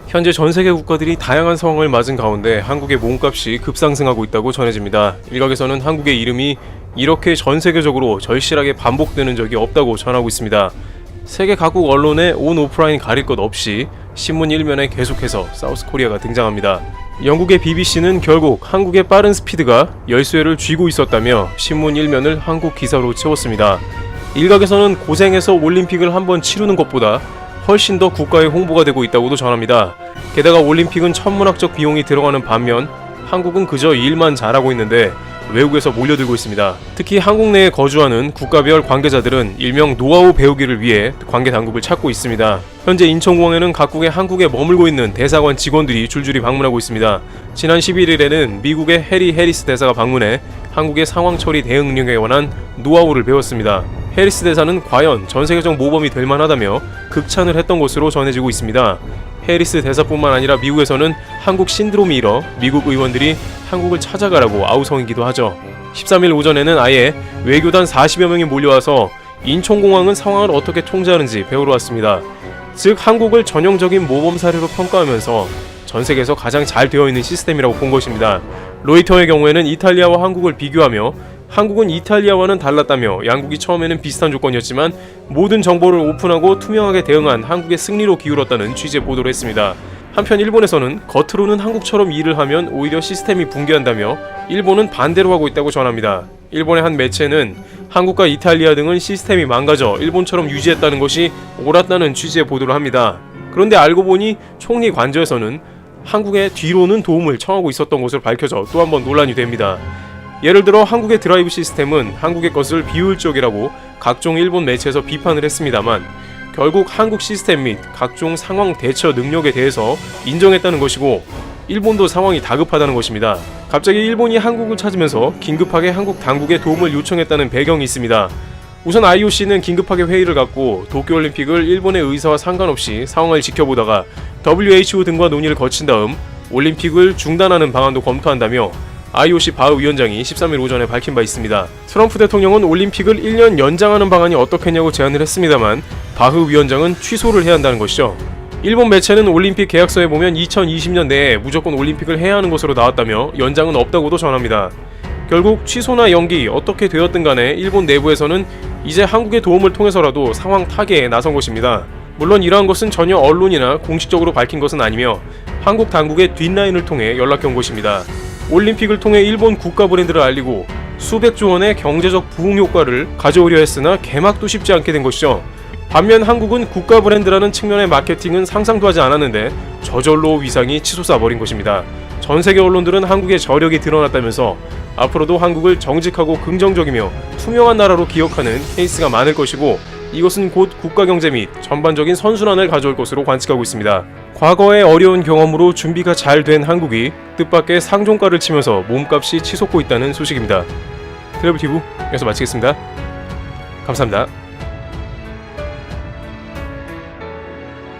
현재 전세계 국가들이 다양한 상황을 맞은 가운데 한국의 몸값이 급상승하고 있다고 전해집니다. 일각에서는 한국의 이름이 이렇게 전세계적으로 절실하게 반복되는 적이 없다고 전하고 있습니다. 세계 각국 언론에 온 오프라인 가릴 것 없이 신문 일면에 계속해서 사우스코리아가 등장합니다. 영국의 BBC는 결국 한국의 빠른 스피드가 열쇠를 쥐고 있었다며 신문 일면을 한국 기사로 채웠습니다. 일각에서는 고생해서 올림픽을 한번 치르는 것보다 훨씬 더 국가에 홍보가 되고 있다고도 전합니다. 게다가 올림픽은 천문학적 비용이 들어가는 반면 한국은 그저 일만 잘하고 있는데 외국에서 몰려들고 있습니다. 특히 한국 내에 거주하는 국가별 관계자들은 일명 노하우 배우기를 위해 관계 당국을 찾고 있습니다. 현재 인천공항에는 각국의 한국에 머물고 있는 대사관 직원들이 줄줄이 방문하고 있습니다. 지난 11일에는 미국의 해리 해리스 대사가 방문해 한국의 상황 처리 대응 능력에 관한 노하우를 배웠습니다. 해리스 대사는 과연 전세계적 모범이 될 만하다며 극찬을 했던 것으로 전해지고 있습니다. 해리스 대사뿐만 아니라 미국에서는 한국 신드롬이 일어 미국 의원들이 한국을 찾아가라고 아우성이기도 하죠. 13일 오전에는 아예 외교단 40여 명이 몰려와서 인천공항은 상황을 어떻게 통제하는지 배우러 왔습니다. 즉 한국을 전형적인 모범 사례로 평가하면서 전세계에서 가장 잘 되어 있는 시스템이라고 본 것입니다. 로이터의 경우에는 이탈리아와 한국을 비교하며 한국은 이탈리아와는 달랐다며 양국이 처음에는 비슷한 조건이었지만 모든 정보를 오픈하고 투명하게 대응한 한국의 승리로 기울었다는 취지의 보도를 했습니다. 한편 일본에서는 겉으로는 한국처럼 일을 하면 오히려 시스템이 붕괴한다며 일본은 반대로 하고 있다고 전합니다. 일본의 한 매체는 한국과 이탈리아 등은 시스템이 망가져 일본처럼 유지했다는 것이 옳았다는 취지의 보도를 합니다. 그런데 알고 보니 총리 관저에서는 한국의 뒤로는 도움을 청하고 있었던 것으로 밝혀져 또 한 번 논란이 됩니다. 예를 들어 한국의 드라이브 시스템은 한국의 것을 비효율적이라고 각종 일본 매체에서 비판을 했습니다만 결국 한국 시스템 및 각종 상황 대처 능력에 대해서 인정했다는 것이고 일본도 상황이 다급하다는 것입니다. 갑자기 일본이 한국을 찾으면서 긴급하게 한국 당국에 도움을 요청했다는 배경이 있습니다. 우선 IOC는 긴급하게 회의를 갖고 도쿄올림픽을 일본의 의사와 상관없이 상황을 지켜보다가 WHO 등과 논의를 거친 다음 올림픽을 중단하는 방안도 검토한다며 IOC 바흐 위원장이 13일 오전에 밝힌 바 있습니다. 트럼프 대통령은 올림픽을 1년 연장하는 방안이 어떻겠냐고 제안을 했습니다만 바흐 위원장은 취소를 해야 한다는 것이죠. 일본 매체는 올림픽 계약서에 보면 2020년 내에 무조건 올림픽을 해야 하는 것으로 나왔다며 연장은 없다고도 전합니다. 결국 취소나 연기 어떻게 되었든 간에 일본 내부에서는 이제 한국의 도움을 통해서라도 상황 타개에 나선 것입니다. 물론 이러한 것은 전혀 언론이나 공식적으로 밝힌 것은 아니며 한국 당국의 뒷라인을 통해 연락해 온 것입니다. 올림픽을 통해 일본 국가 브랜드를 알리고 수백조 원의 경제적 부흥 효과를 가져오려 했으나 개막도 쉽지 않게 된 것이죠. 반면 한국은 국가 브랜드라는 측면의 마케팅은 상상도 하지 않았는데 저절로 위상이 치솟아버린 것입니다. 전 세계 언론들은 한국의 저력이 드러났다면서 앞으로도 한국을 정직하고 긍정적이며 투명한 나라로 기억하는 케이스가 많을 것이고 이것은 곧 국가경제 및 전반적인 선순환을 가져올 것으로 관측하고 있습니다. 과거의 어려운 경험으로 준비가 잘 된 한국이 뜻밖의 상종가를 치면서 몸값이 치솟고 있다는 소식입니다. 트래블티브 여기서 마치겠습니다. 감사합니다.